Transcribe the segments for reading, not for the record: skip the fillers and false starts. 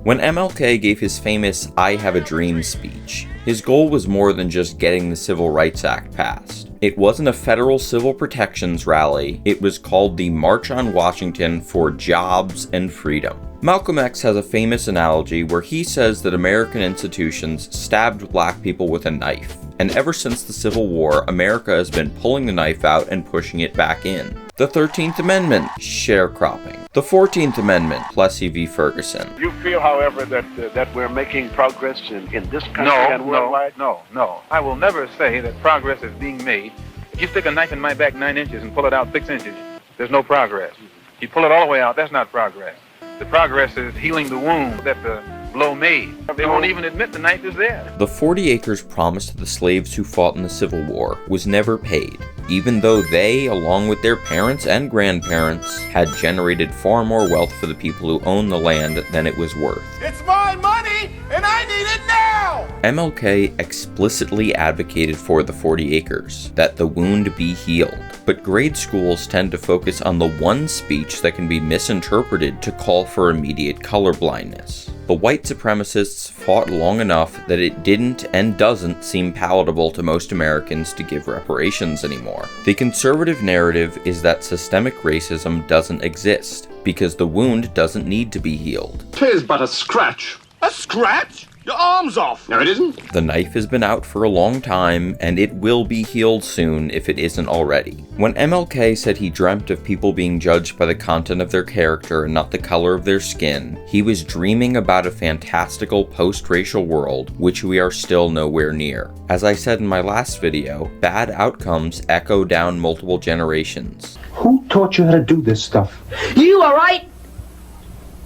When MLK gave his famous "I Have a Dream" speech, his goal was more than just getting the Civil Rights Act passed. It wasn't a federal civil protections rally, it was called the March on Washington for Jobs and Freedom. Malcolm X has a famous analogy where he says that American institutions stabbed black people with a knife, and ever since the Civil War, America has been pulling the knife out and pushing it back in. The 13th Amendment, sharecropping. The 14th Amendment, Plessy v. Ferguson. You feel, however, that we're making progress in this country and worldwide? No. I will never say that progress is being made. If you stick a knife in my back 9 inches and pull it out 6 inches, there's no progress. You pull it all the way out, that's not progress. The progress is healing the wound that the blow made. They won't even admit the knife is there. The 40 acres promised to the slaves who fought in the Civil War was never paid, even though they, along with their parents and grandparents, had generated far more wealth for the people who owned the land than it was worth. It's my money, and I need it now! MLK explicitly advocated for the 40 acres, that the wound be healed. But grade schools tend to focus on the one speech that can be misinterpreted to call for immediate colorblindness. The white supremacists fought long enough that it didn't and doesn't seem palatable to most Americans to give reparations anymore. The conservative narrative is that systemic racism doesn't exist, because the wound doesn't need to be healed. 'Tis but a scratch. A scratch? Your arm's off! No, it isn't. The knife has been out for a long time, and it will be healed soon if it isn't already. When MLK said he dreamt of people being judged by the content of their character and not the color of their skin, he was dreaming about a fantastical post-racial world, which we are still nowhere near. As I said in my last video, bad outcomes echo down multiple generations. Who taught you how to do this stuff? You, all right?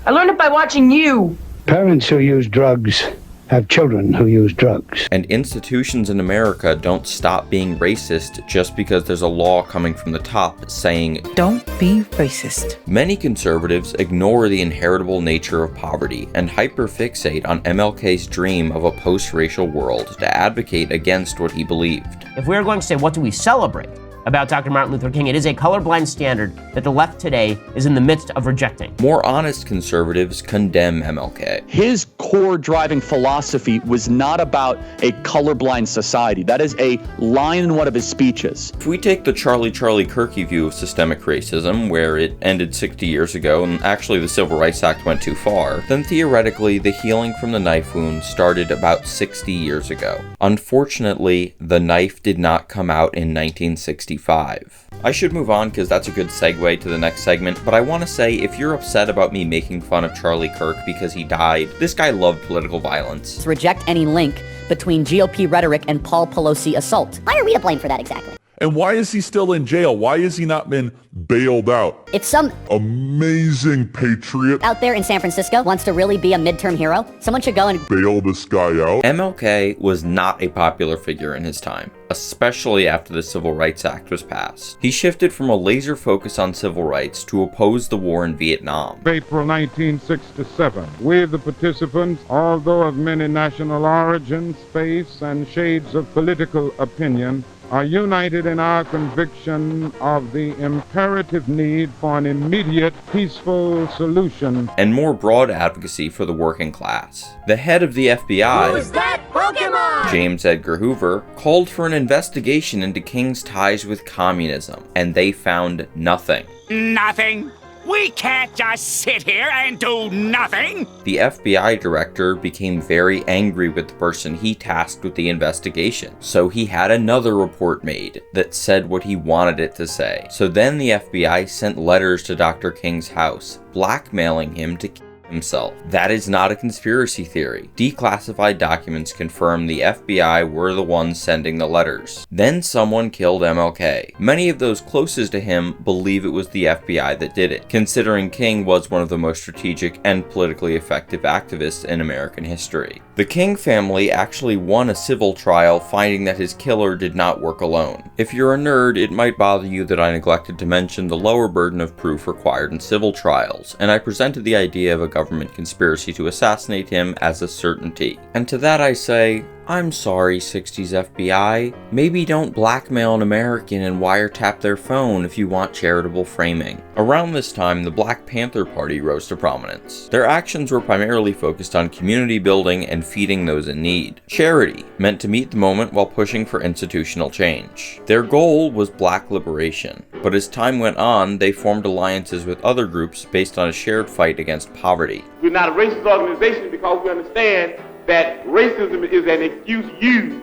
I learned it by watching you. Parents who use drugs have children who use drugs. And institutions in America don't stop being racist just because there's a law coming from the top saying, "Don't be racist." Many conservatives ignore the inheritable nature of poverty and hyperfixate on MLK's dream of a post-racial world to advocate against what he believed. If we're going to say, what do we celebrate about Dr. Martin Luther King, it is a colorblind standard that the left today is in the midst of rejecting. More honest conservatives condemn MLK. His core driving philosophy was not about a colorblind society. That is a line in one of his speeches. If we take the Charlie Kirky view of systemic racism, where it ended 60 years ago and actually the Civil Rights Act went too far, then theoretically the healing from the knife wound started about 60 years ago. Unfortunately, the knife did not come out in 1965. I should move on because that's a good segue to the next segment, but I want to say if you're upset about me making fun of Charlie Kirk because he died, this guy loved political violence. Reject any link between GOP rhetoric and Paul Pelosi assault. Why are we to blame for that exactly? And why is he still in jail? Why has he not been bailed out? If some amazing patriot out there in San Francisco wants to really be a midterm hero, someone should go and bail this guy out. MLK was not a popular figure in his time, especially after the Civil Rights Act was passed. He shifted from a laser focus on civil rights to oppose the war in Vietnam. April 1967. We, the participants, although of many national origins, faiths, and shades of political opinion, are united in our conviction of the imperative need for an immediate, peaceful solution. And more broad advocacy for the working class. The head of the FBI, Who's that Pokemon? James Edgar Hoover, called for an investigation into King's ties with communism, and they found nothing. Nothing? We can't just sit here and do nothing! The FBI director became very angry with the person he tasked with the investigation, so he had another report made that said what he wanted it to say. So then the FBI sent letters to Dr. King's house, blackmailing him to kill himself. That is not a conspiracy theory. Declassified documents confirm the FBI were the ones sending the letters. Then someone killed MLK. Many of those closest to him believe it was the FBI that did it, considering King was one of the most strategic and politically effective activists in American history. The King family actually won a civil trial, finding that his killer did not work alone. If you're a nerd, it might bother you that I neglected to mention the lower burden of proof required in civil trials, and I presented the idea of a government conspiracy to assassinate him as a certainty. And to that I say, I'm sorry, 60s FBI. Maybe don't blackmail an American and wiretap their phone if you want charitable framing. Around this time, the Black Panther Party rose to prominence. Their actions were primarily focused on community building and feeding those in need. Charity, meant to meet the moment while pushing for institutional change. Their goal was black liberation, but as time went on, they formed alliances with other groups based on a shared fight against poverty. We're not a racist organization because we understand that racism is an excuse used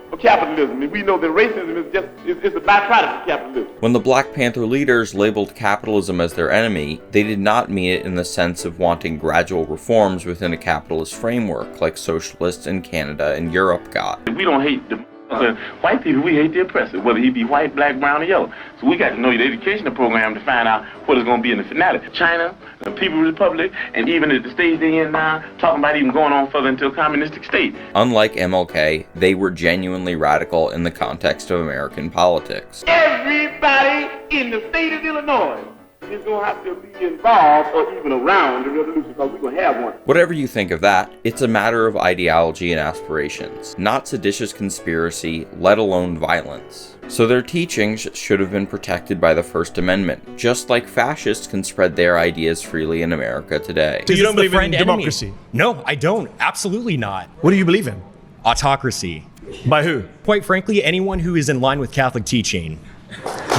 for capitalism, and we know that racism is a byproduct of capitalism. When the Black Panther leaders labeled capitalism as their enemy, they did not mean it in the sense of wanting gradual reforms within a capitalist framework like socialists in Canada and Europe got. We don't hate the white people, we hate the oppressor, whether he be white, black, brown, or yellow. So we got to know the educational program to find out what it's going to be in the finale. China, the People's Republic, and even at the stage they're in now, talking about even going on further into a communistic state. Unlike MLK, they were genuinely radical in the context of American politics. Everybody in the state of Illinois is going to have to be involved or even around the revolution because we're going to have one. Whatever you think of that, it's a matter of ideology and aspirations, not seditious conspiracy, let alone violence. So their teachings should have been protected by the First Amendment, just like fascists can spread their ideas freely in America today. So you don't believe in democracy? No, I don't. Absolutely not. What do you believe in? Autocracy. By who? Quite frankly, anyone who is in line with Catholic teaching.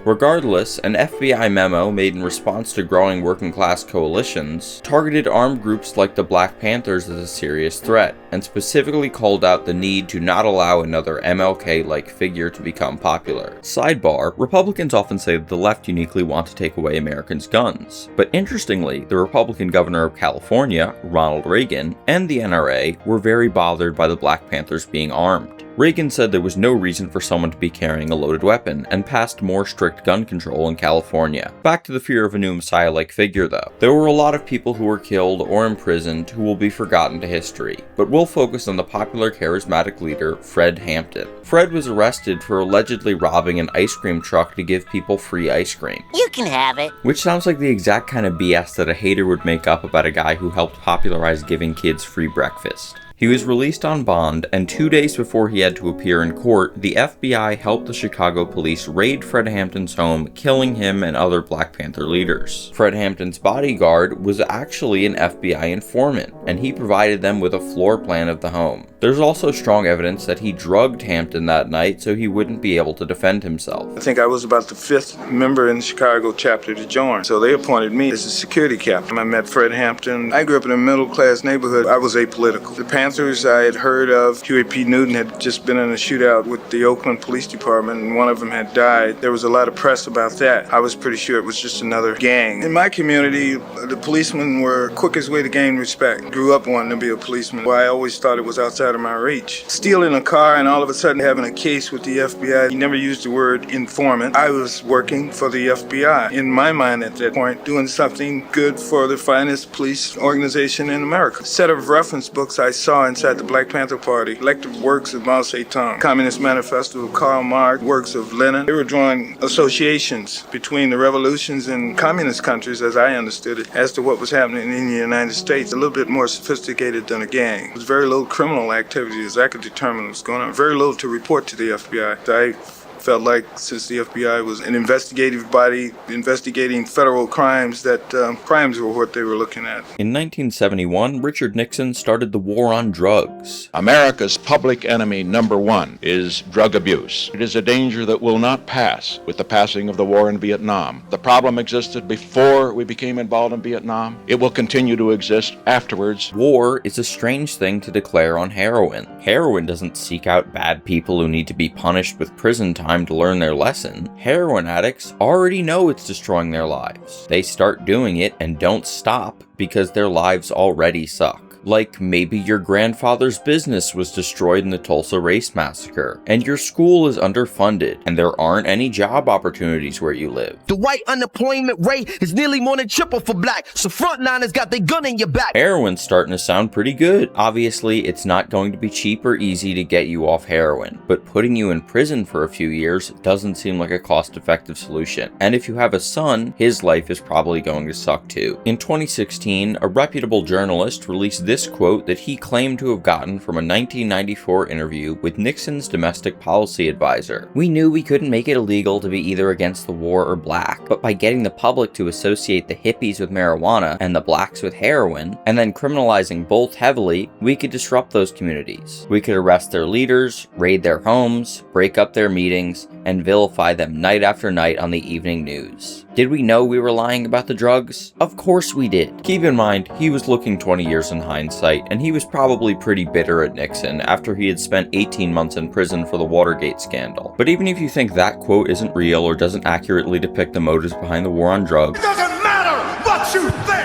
Regardless, an FBI memo made in response to growing working-class coalitions targeted armed groups like the Black Panthers as a serious threat, and specifically called out the need to not allow another MLK-like figure to become popular. Sidebar, Republicans often say that the left uniquely want to take away Americans' guns, but interestingly, the Republican governor of California, Ronald Reagan, and the NRA were very bothered by the Black Panthers being armed. Reagan said there was no reason for someone to be carrying a loaded weapon, and passed more strict gun control in California. Back to the fear of a new messiah-like figure though. There were a lot of people who were killed or imprisoned who will be forgotten to history, but we'll focus on the popular charismatic leader, Fred Hampton. Fred was arrested for allegedly robbing an ice cream truck to give people free ice cream. You can have it. Which sounds like the exact kind of BS that a hater would make up about a guy who helped popularize giving kids free breakfast. He was released on bond, and 2 days before he had to appear in court, the FBI helped the Chicago police raid Fred Hampton's home, killing him and other Black Panther leaders. Fred Hampton's bodyguard was actually an FBI informant, and he provided them with a floor plan of the home. There's also strong evidence that he drugged Hampton that night so he wouldn't be able to defend himself. I think I was about the 5th member in the Chicago chapter to join, so they appointed me as a security captain. I met Fred Hampton. I grew up in a middle-class neighborhood. I was apolitical. The Panthers I had heard of. Huey P. Newton had just been in a shootout with the Oakland Police Department, and one of them had died. There was a lot of press about that. I was pretty sure it was just another gang. In my community, the policemen were quickest way to gain respect. Grew up wanting to be a policeman. Well, I always thought it was outside of my reach. Stealing a car and all of a sudden having a case with the FBI. He never used the word informant. I was working for the FBI. In my mind at that point, doing something good for the finest police organization in America. A set of reference books I saw inside the Black Panther Party, collective works of Mao Zedong, Communist Manifesto of Karl Marx, works of Lenin. They were drawing associations between the revolutions in communist countries, as I understood it, as to what was happening in the United States. A little bit more sophisticated than a gang. There was very little criminal activity as I could determine what was going on. Very little to report to the FBI. I felt like since the FBI was an investigative body investigating federal crimes, that crimes were what they were looking at. In 1971, Richard Nixon started the war on drugs. America's public enemy number one is drug abuse. It is a danger that will not pass with the passing of the war in Vietnam. The problem existed before we became involved in Vietnam. It will continue to exist afterwards. War is a strange thing to declare on heroin. Heroin doesn't seek out bad people who need to be punished with prison time to learn their lesson. Heroin addicts already know it's destroying their lives. They start doing it and don't stop because their lives already suck. Like maybe your grandfather's business was destroyed in the Tulsa Race Massacre, and your school is underfunded, and there aren't any job opportunities where you live. The white unemployment rate is nearly more than triple for black, so frontliners got their gun in your back. Heroin's starting to sound pretty good. Obviously, it's not going to be cheap or easy to get you off heroin, but putting you in prison for a few years doesn't seem like a cost-effective solution. And if you have a son, his life is probably going to suck too. In 2016, a reputable journalist released this quote that he claimed to have gotten from a 1994 interview with Nixon's domestic policy advisor. "We knew we couldn't make it illegal to be either against the war or black, but by getting the public to associate the hippies with marijuana and the blacks with heroin, and then criminalizing both heavily, we could disrupt those communities. We could arrest their leaders, raid their homes, break up their meetings, and vilify them night after night on the evening news. Did we know we were lying about the drugs? Of course we did." Keep in mind, he was looking 20 years in hindsight, and he was probably pretty bitter at Nixon after he had spent 18 months in prison for the Watergate scandal. But even if you think that quote isn't real or doesn't accurately depict the motives behind the war on drugs,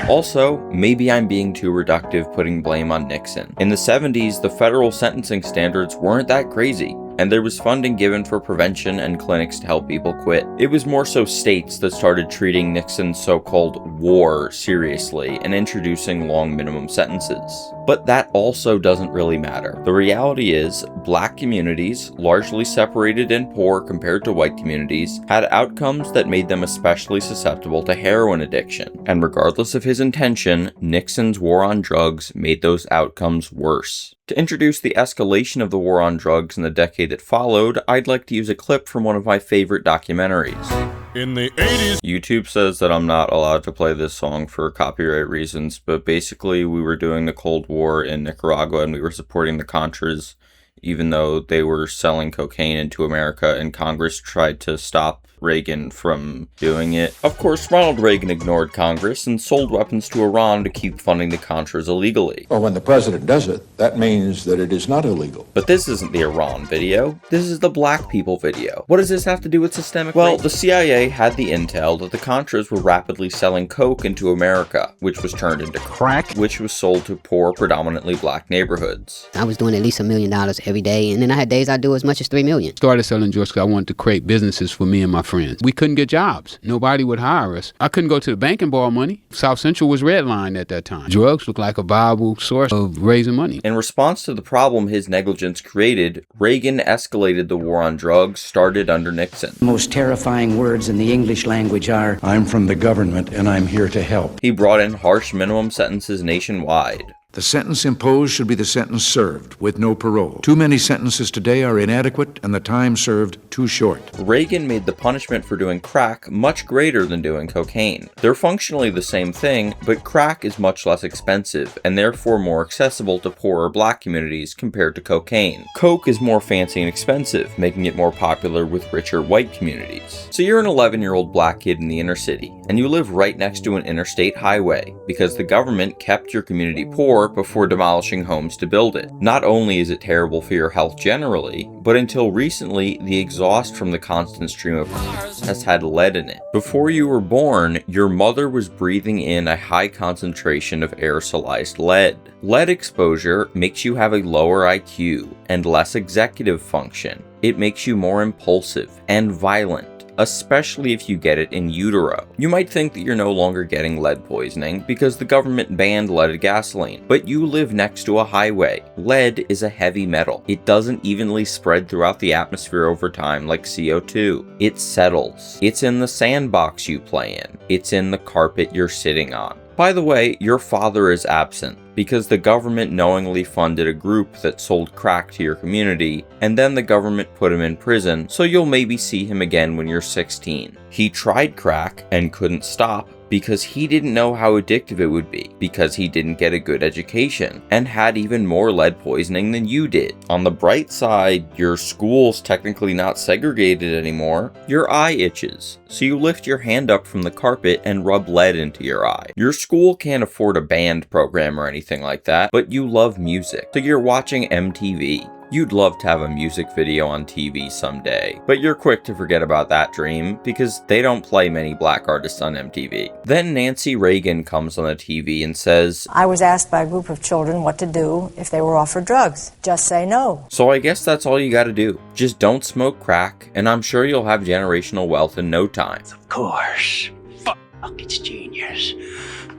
also, maybe I'm being too reductive putting blame on Nixon. In the 70s, the federal sentencing standards weren't that crazy, and there was funding given for prevention and clinics to help people quit. It was more so states that started treating Nixon's so-called war seriously and introducing long minimum sentences. But that also doesn't really matter. The reality is, black communities, largely separated and poor compared to white communities, had outcomes that made them especially susceptible to heroin addiction. And regardless of his intention, Nixon's war on drugs made those outcomes worse. To introduce the escalation of the war on drugs in the decade that followed, I'd like to use a clip from one of my favorite documentaries. In the 80s, YouTube says that I'm not allowed to play this song for copyright reasons, but basically we were doing the Cold War in Nicaragua and we were supporting the Contras, even though they were selling cocaine into America, and Congress tried to stop Reagan from doing it. Of course, Ronald Reagan ignored Congress and sold weapons to Iran to keep funding the Contras illegally. Well, when the president does it, that means that it is not illegal. But this isn't the Iran video. This is the black people video. What does this have to do with systemic racism? Well, the CIA had the intel that the Contras were rapidly selling coke into America, which was turned into crack, which was sold to poor, predominantly black neighborhoods. I was doing at least $1 million every day, and then I had days I'd do as much as $3 million. Started selling drugs because I wanted to create businesses for me and my friends. We couldn't get jobs. Nobody would hire us. I couldn't go to the bank and borrow money. South Central was redlined at that time. Drugs looked like a viable source of raising money. In response to the problem his negligence created, Reagan escalated the war on drugs started under Nixon. The most terrifying words in the English language are, "I'm from the government and I'm here to help." He brought in harsh minimum sentences nationwide. The sentence imposed should be the sentence served, with no parole. Too many sentences today are inadequate, and the time served too short. Reagan made the punishment for doing crack much greater than doing cocaine. They're functionally the same thing, but crack is much less expensive, and therefore more accessible to poorer black communities compared to cocaine. Coke is more fancy and expensive, making it more popular with richer white communities. So you're an 11-year-old black kid in the inner city, and you live right next to an interstate highway, because the government kept your community poor before demolishing homes to build it. Not only is it terrible for your health generally, but until recently, the exhaust from the constant stream of cars has had lead in it. Before you were born, your mother was breathing in a high concentration of aerosolized lead. Lead exposure makes you have a lower IQ and less executive function. It makes you more impulsive and violent, especially if you get it in utero. You might think that you're no longer getting lead poisoning because the government banned leaded gasoline, but you live next to a highway. Lead is a heavy metal. It doesn't evenly spread throughout the atmosphere over time like CO2. It settles. It's in the sandbox you play in. It's in the carpet you're sitting on. By the way, your father is absent because the government knowingly funded a group that sold crack to your community, and then the government put him in prison, so you'll maybe see him again when you're 16. He tried crack and couldn't stop because he didn't know how addictive it would be, because he didn't get a good education, and had even more lead poisoning than you did. On the bright side, your school's technically not segregated anymore. Your eye itches, so you lift your hand up from the carpet and rub lead into your eye. Your school can't afford a band program or anything like that, but you love music, so you're watching MTV. You'd love to have a music video on TV someday, but you're quick to forget about that dream because they don't play many black artists on MTV. Then Nancy Reagan comes on the TV and says, "I was asked by a group of children what to do if they were offered drugs. Just say no." So I guess that's all you gotta do. Just don't smoke crack, and I'm sure you'll have generational wealth in no time. Of course. Fuck, it's genius.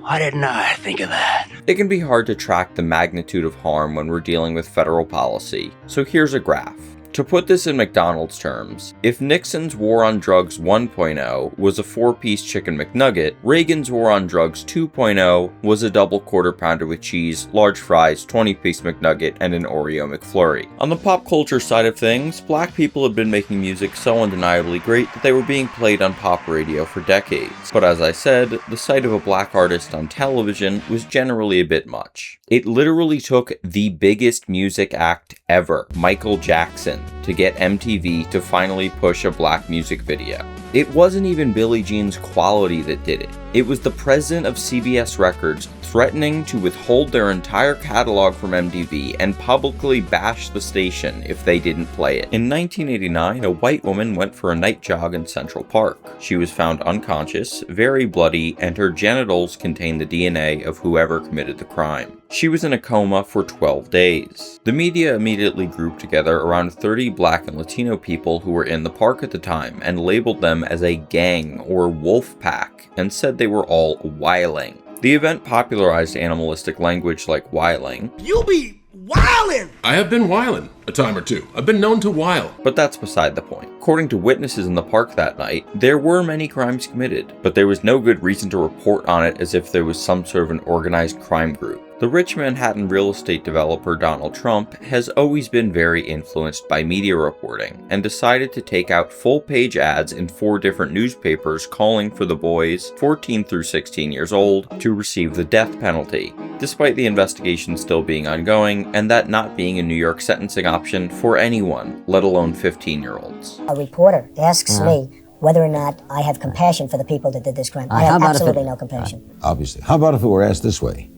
Why didn't I think of that? It can be hard to track the magnitude of harm when we're dealing with federal policy, so here's a graph. To put this in McDonald's terms, if Nixon's War on Drugs 1.0 was a 4-piece chicken McNugget, Reagan's War on Drugs 2.0 was a double quarter pounder with cheese, large fries, 20-piece McNugget, and an Oreo McFlurry. On the pop culture side of things, black people had been making music so undeniably great that they were being played on pop radio for decades. But as I said, the sight of a black artist on television was generally a bit much. It literally took the biggest music act ever, Michael Jackson, to get MTV to finally push a black music video. It wasn't even Billie Jean's quality that did it. It was the president of CBS Records threatening to withhold their entire catalog from MTV and publicly bash the station if they didn't play it. In 1989, a white woman went for a night jog in Central Park. She was found unconscious, very bloody, and her genitals contained the DNA of whoever committed the crime. She was in a coma for 12 days. The media immediately grouped together around 30 black and Latino people who were in the park at the time and labeled them as a gang or wolf pack and said they were all wiling. The event popularized animalistic language like wiling. You be wildin'! I have been wildin' a time or two. I've been known to wile. But that's beside the point. According to witnesses in the park that night, there were many crimes committed, but there was no good reason to report on it as if there was some sort of an organized crime group. The rich Manhattan real estate developer Donald Trump has always been very influenced by media reporting and decided to take out full-page ads in 4 different newspapers calling for the boys 14 through 16 years old to receive the death penalty, despite the investigation still being ongoing and that not being a New York sentencing option for anyone, let alone 15-year-olds. A reporter asks me whether or not I have compassion for the people that did this crime. I have absolutely no compassion. Obviously. How about if it were asked this way?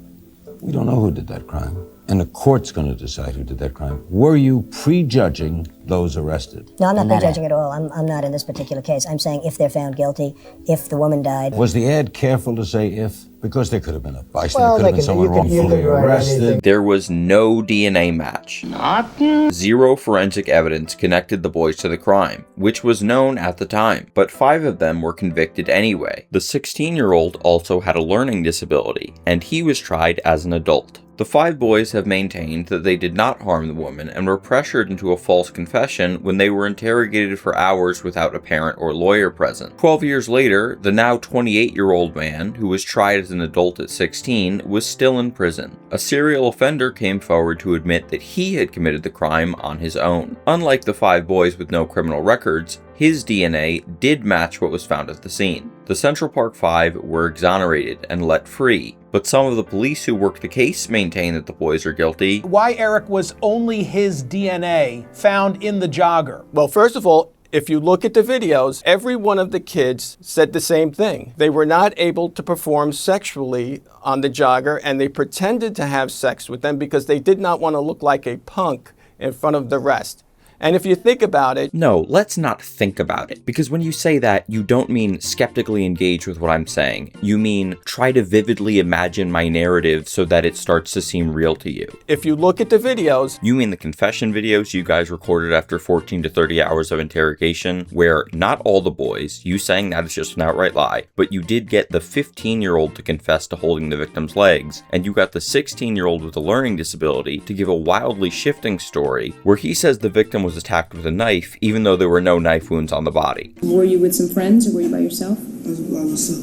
We don't know who did that crime, and the court's going to decide who did that crime. Were you prejudging those arrested? No, I'm not prejudging at all. I'm not in this particular case. I'm saying if they're found guilty, if the woman died. Was the ad careful to say if? Because there could have been a bystander, could have been someone wrongfully arrested. There was no DNA match. Nothing. 0 forensic evidence connected the boys to the crime, which was known at the time, but 5 of them were convicted anyway. The 16-year-old also had a learning disability, and he was tried as an adult. The 5 boys have maintained that they did not harm the woman and were pressured into a false confession when they were interrogated for hours without a parent or lawyer present. 12 years later, the now 28-year-old man, who was tried as an adult at 16, was still in prison. A serial offender came forward to admit that he had committed the crime on his own. Unlike the 5 boys with no criminal records, his DNA did match what was found at the scene. The Central Park 5 were exonerated and let free, but some of the police who worked the case maintain that the boys are guilty. Why, Eric, was only his DNA found in the jogger? Well, first of all, if you look at the videos, every one of the kids said the same thing. They were not able to perform sexually on the jogger, and they pretended to have sex with them because they did not want to look like a punk in front of the rest. And if you think about it... No, let's not think about it. Because when you say that, you don't mean skeptically engage with what I'm saying. You mean try to vividly imagine my narrative so that it starts to seem real to you. If you look at the videos... You mean the confession videos you guys recorded after 14 to 30 hours of interrogation, where not all the boys, you saying that is just an outright lie, but you did get the 15-year-old to confess to holding the victim's legs, and you got the 16-year-old with a learning disability to give a wildly shifting story where he says the victim was attacked with a knife, even though there were no knife wounds on the body. Were you with some friends, or were you by yourself? I was by myself.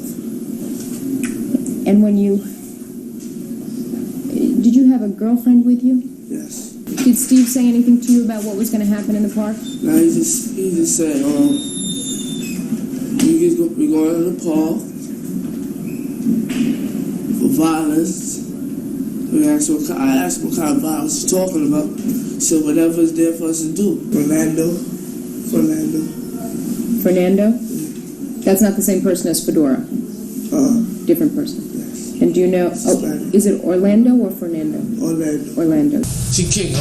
And when you... Did you have a girlfriend with you? Yes. Did Steve say anything to you about what was going to happen in the park? No, he just said, we going to the park for violence. I asked what kind of violence he's talking about. He said, whatever is there for us to do. Fernando? That's not the same person as Fedora? Different person? Yes. And do you know, is it Orlando or Fernando? Orlando. She kicked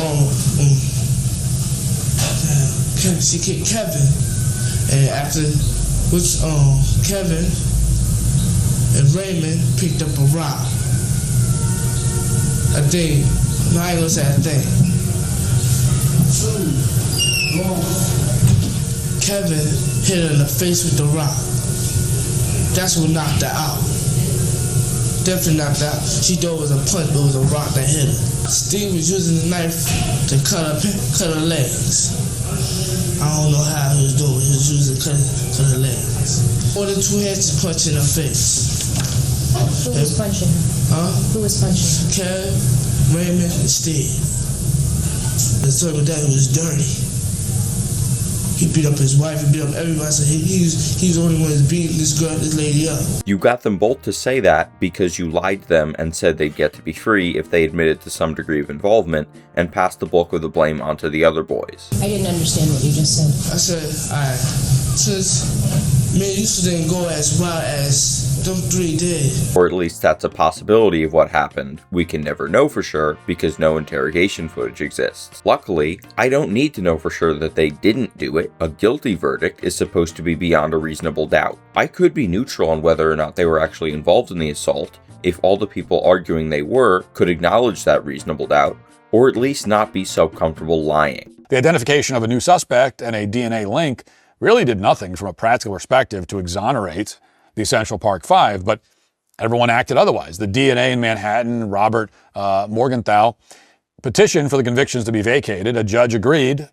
Kevin. And after which Kevin and Raymond picked up a rock. I think, no, I ain't gonna say a thing. Kevin hit her in the face with the rock. That's what knocked her out. Definitely knocked her out. She thought it was a punch, but it was a rock that hit her. Steve was using the knife to cut her legs. I don't know how he was doing. He was using cut legs. More than 2 heads to punch in her face. Who was punching her? Huh? Who was punching her? Kev, Raymond, and Steve. The third with that was dirty. He beat up his wife, he beat up everybody. So he's the only one that's beating this lady up. You got them both to say that because you lied to them and said they'd get to be free if they admitted to some degree of involvement and passed the bulk of the blame onto the other boys. I didn't understand what you just said. I said, alright, since me and Yusuf didn't go as wild as them 3 did. Or at least that's a possibility of what happened. We can never know for sure because no interrogation footage exists. Luckily, I don't need to know for sure that they didn't do it. A guilty verdict is supposed to be beyond a reasonable doubt. I could be neutral on whether or not they were actually involved in the assault if all the people arguing they were could acknowledge that reasonable doubt, or at least not be so comfortable lying. The identification of a new suspect and a DNA link really did nothing from a practical perspective to exonerate the Central Park Five, but everyone acted otherwise. The DNA in Manhattan, Robert Morgenthau, petitioned for the convictions to be vacated. A judge agreed,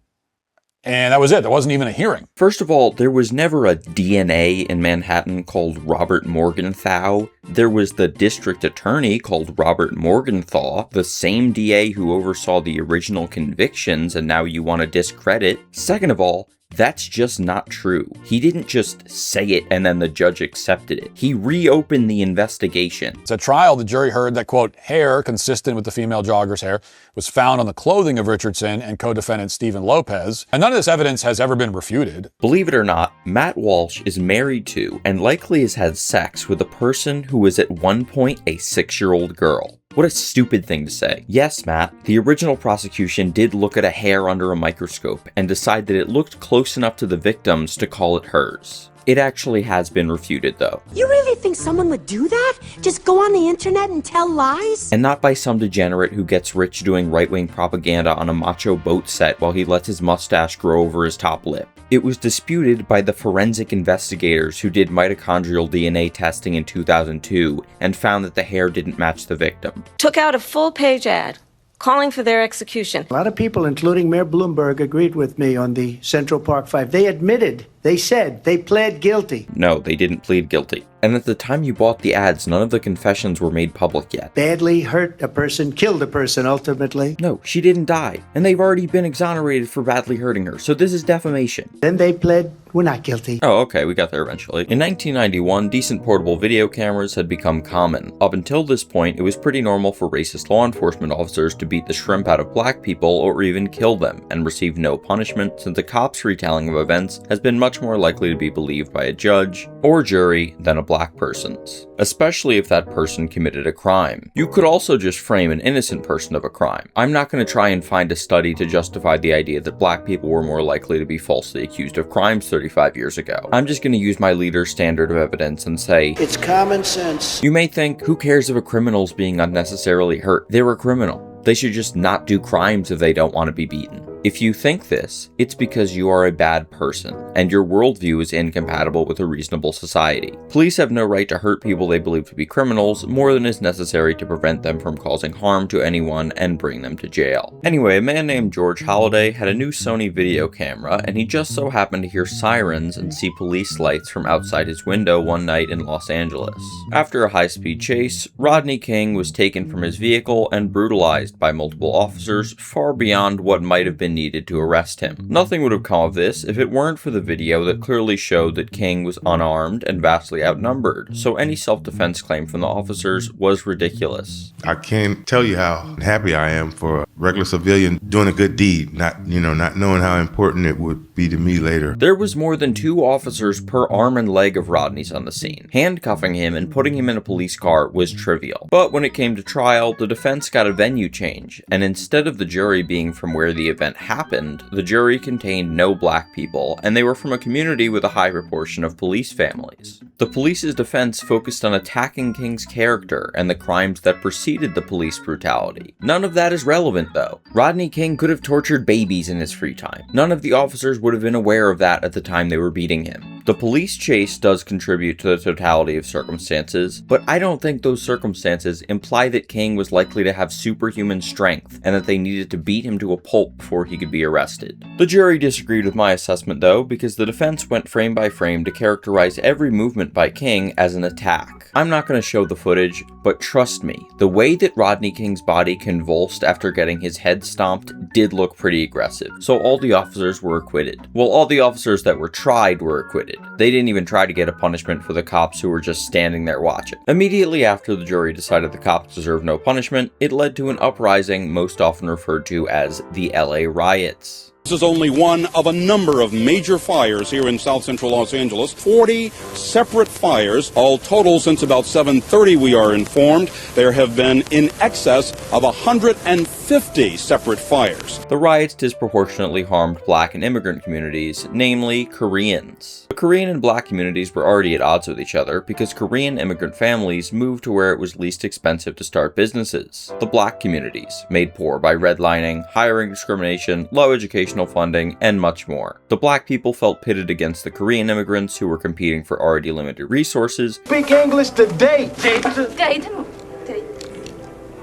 and that was it. There wasn't even a hearing. First of all, there was never a DNA in Manhattan called Robert Morgenthau. There was the district attorney called Robert Morgenthau, the same DA who oversaw the original convictions, and now you want to discredit. Second of all, that's just not true. He didn't just say it and then the judge accepted it. He reopened the investigation. At trial, the jury heard that, quote, hair consistent with the female jogger's hair was found on the clothing of Richardson and co-defendant Stephen Lopez, and none of this evidence has ever been refuted. Believe it or not, Matt Walsh is married to and likely has had sex with a person who was at one point a 6-year-old girl. What a stupid thing to say. Yes, Matt, the original prosecution did look at a hair under a microscope and decide that it looked close enough to the victims to call it hers. It actually has been refuted, though. You really think someone would do that? Just go on the internet and tell lies? And not by some degenerate who gets rich doing right-wing propaganda on a macho boat set while he lets his mustache grow over his top lip. It was disputed by the forensic investigators who did mitochondrial DNA testing in 2002 and found that the hair didn't match the victim. Took out a full-page ad calling for their execution. A lot of people, including Mayor Bloomberg, agreed with me on the Central Park Five. They admitted, they said, they pled guilty. No, they didn't plead guilty. And at the time you bought the ads, none of the confessions were made public yet. Badly hurt a person, killed a person ultimately. No, she didn't die. And they've already been exonerated for badly hurting her, so this is defamation. Then they pled, we're not guilty. Oh, okay, we got there eventually. In 1991, decent portable video cameras had become common. Up until this point, it was pretty normal for racist law enforcement officers to beat the shrimp out of black people or even kill them, and receive no punishment, since a cop's retelling of events has been much more likely to be believed by a judge or jury than a black person's, especially if that person committed a crime. You could also just frame an innocent person of a crime. I'm not going to try and find a study to justify the idea that black people were more likely to be falsely accused of crimes 35 years ago. I'm just going to use my leader's standard of evidence and say, it's common sense. You may think, who cares if a criminal's being unnecessarily hurt? They're a criminal. They should just not do crimes if they don't want to be beaten. If you think this, it's because you are a bad person, and your worldview is incompatible with a reasonable society. Police have no right to hurt people they believe to be criminals more than is necessary to prevent them from causing harm to anyone and bring them to jail. Anyway, a man named George Holliday had a new Sony video camera, and he just so happened to hear sirens and see police lights from outside his window one night in Los Angeles. After a high-speed chase, Rodney King was taken from his vehicle and brutalized by multiple officers far beyond what might have been needed to arrest him. Nothing would have come of this if it weren't for the video that clearly showed that King was unarmed and vastly outnumbered, so any self-defense claim from the officers was ridiculous. I can't tell you how happy I am for a regular civilian doing a good deed, not knowing how important it would be to me later. There was more than 2 officers per arm and leg of Rodney's on the scene. Handcuffing him and putting him in a police car was trivial. But when it came to trial, the defense got a venue change, and instead of the jury being from where the event happened, the jury contained no black people, and they were from a community with a high proportion of police families. The police's defense focused on attacking King's character and the crimes that preceded the police brutality. None of that is relevant, though. Rodney King could have tortured babies in his free time. None of the officers would have been aware of that at the time they were beating him. The police chase does contribute to the totality of circumstances, but I don't think those circumstances imply that King was likely to have superhuman strength and that they needed to beat him to a pulp before he could be arrested. The jury disagreed with my assessment though, because the defense went frame by frame to characterize every movement by King as an attack. I'm not going to show the footage, but trust me, the way that Rodney King's body convulsed after getting his head stomped did look pretty aggressive, so all the officers were acquitted. Well, all the officers that were tried were acquitted. They didn't even try to get a punishment for the cops who were just standing there watching. Immediately after the jury decided the cops deserved no punishment, it led to an uprising most often referred to as the LA Riots. This is only one of a number of major fires here in South Central Los Angeles. 40 separate fires, all total since about 7:30 we are informed. There have been in excess of 150 separate fires. The riots disproportionately harmed black and immigrant communities, namely Koreans. The Korean and black communities were already at odds with each other because Korean immigrant families moved to where it was least expensive to start businesses. The black communities, made poor by redlining, hiring discrimination, low education funding, and much more. The black people felt pitted against the Korean immigrants who were competing for already limited resources. Speak English today.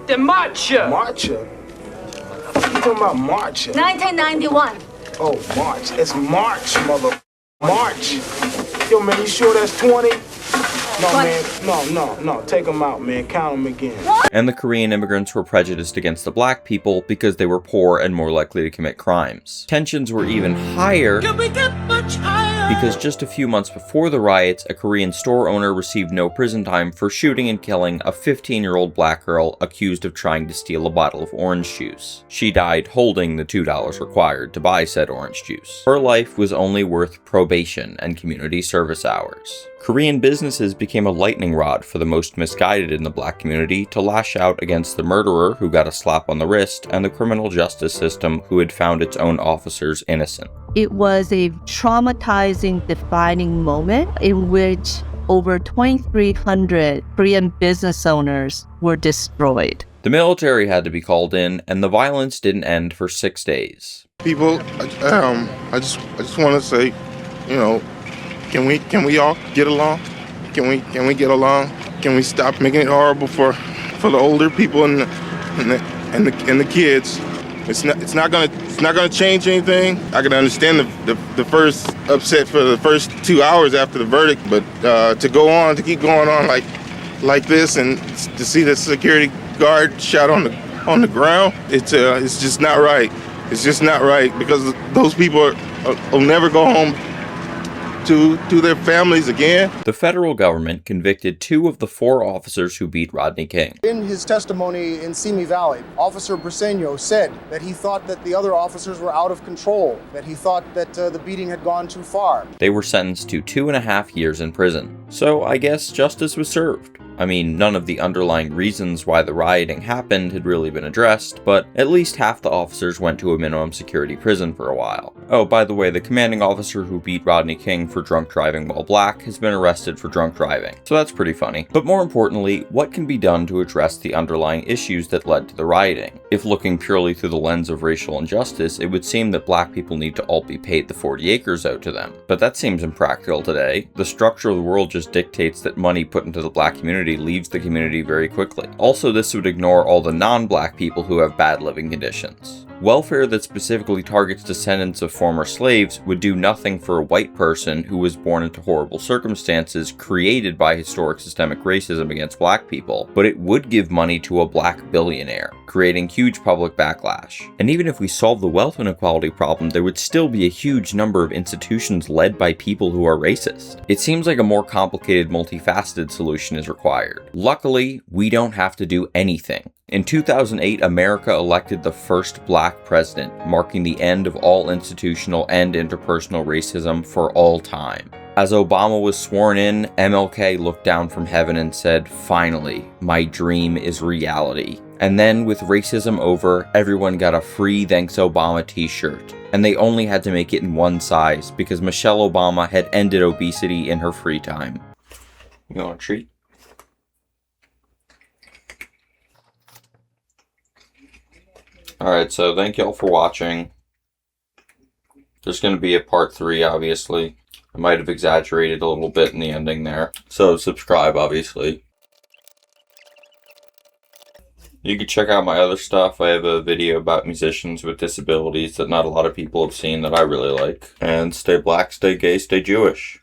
The marcha. Marcha? What are you talking about marcha? 1991. Oh, March. It's March, mother. March. Yo, man, you sure that's 20? No, man, no. Take them out, man. Count them again. And the Korean immigrants were prejudiced against the black people because they were poor and more likely to commit crimes. Tensions were even higher because just a few months before the riots, a Korean store owner received no prison time for shooting and killing a 15-year-old black girl accused of trying to steal a bottle of orange juice. She died holding the $2 required to buy said orange juice. Her life was only worth probation and community service hours. Korean businesses became a lightning rod for the most misguided in the black community to lash out against the murderer who got a slap on the wrist and the criminal justice system who had found its own officers innocent. It was a traumatizing, defining moment in which over 2,300 Korean business owners were destroyed. The military had to be called in, and the violence didn't end for 6 days. People, I just want to say, you know, can we all get along? Can we get along? Can we stop making it horrible for the older people and the kids? It's not gonna change anything. I can understand the first upset for the first 2 hours after the verdict, but to keep going on like this and to see the security guard shot on the ground, it's just not right. It's just not right because those people will never go home to their families again. The federal government convicted 2 of the 4 officers who beat Rodney King. In his testimony in Simi Valley, Officer Briseño said that he thought that the other officers were out of control, that he thought that the beating had gone too far. They were sentenced to 2.5 years in prison. So I guess justice was served. I mean, none of the underlying reasons why the rioting happened had really been addressed, but at least half the officers went to a minimum security prison for a while. Oh, by the way, the commanding officer who beat Rodney King for drunk driving while black has been arrested for drunk driving, so that's pretty funny. But more importantly, what can be done to address the underlying issues that led to the rioting? If looking purely through the lens of racial injustice, it would seem that black people need to all be paid the 40 acres out to them. But that seems impractical today. The structure of the world just dictates that money put into the black community leaves the community very quickly. Also, this would ignore all the non-black people who have bad living conditions. Welfare that specifically targets descendants of former slaves would do nothing for a white person who was born into horrible circumstances created by historic systemic racism against black people, but it would give money to a black billionaire, creating huge public backlash. And even if we solve the wealth inequality problem, there would still be a huge number of institutions led by people who are racist. It seems like a more complicated, multifaceted solution is required. Luckily, we don't have to do anything. In 2008, America elected the first black president, marking the end of all institutional and interpersonal racism for all time. As Obama was sworn in, MLK looked down from heaven and said, "Finally, my dream is reality." And then, with racism over, everyone got a free Thanks Obama t-shirt. And they only had to make it in one size because Michelle Obama had ended obesity in her free time. You want a treat? Alright, so thank y'all for watching. There's going to be a part 3, obviously. I might have exaggerated a little bit in the ending there. So subscribe, obviously. You can check out my other stuff. I have a video about musicians with disabilities that not a lot of people have seen that I really like. And stay black, stay gay, stay Jewish.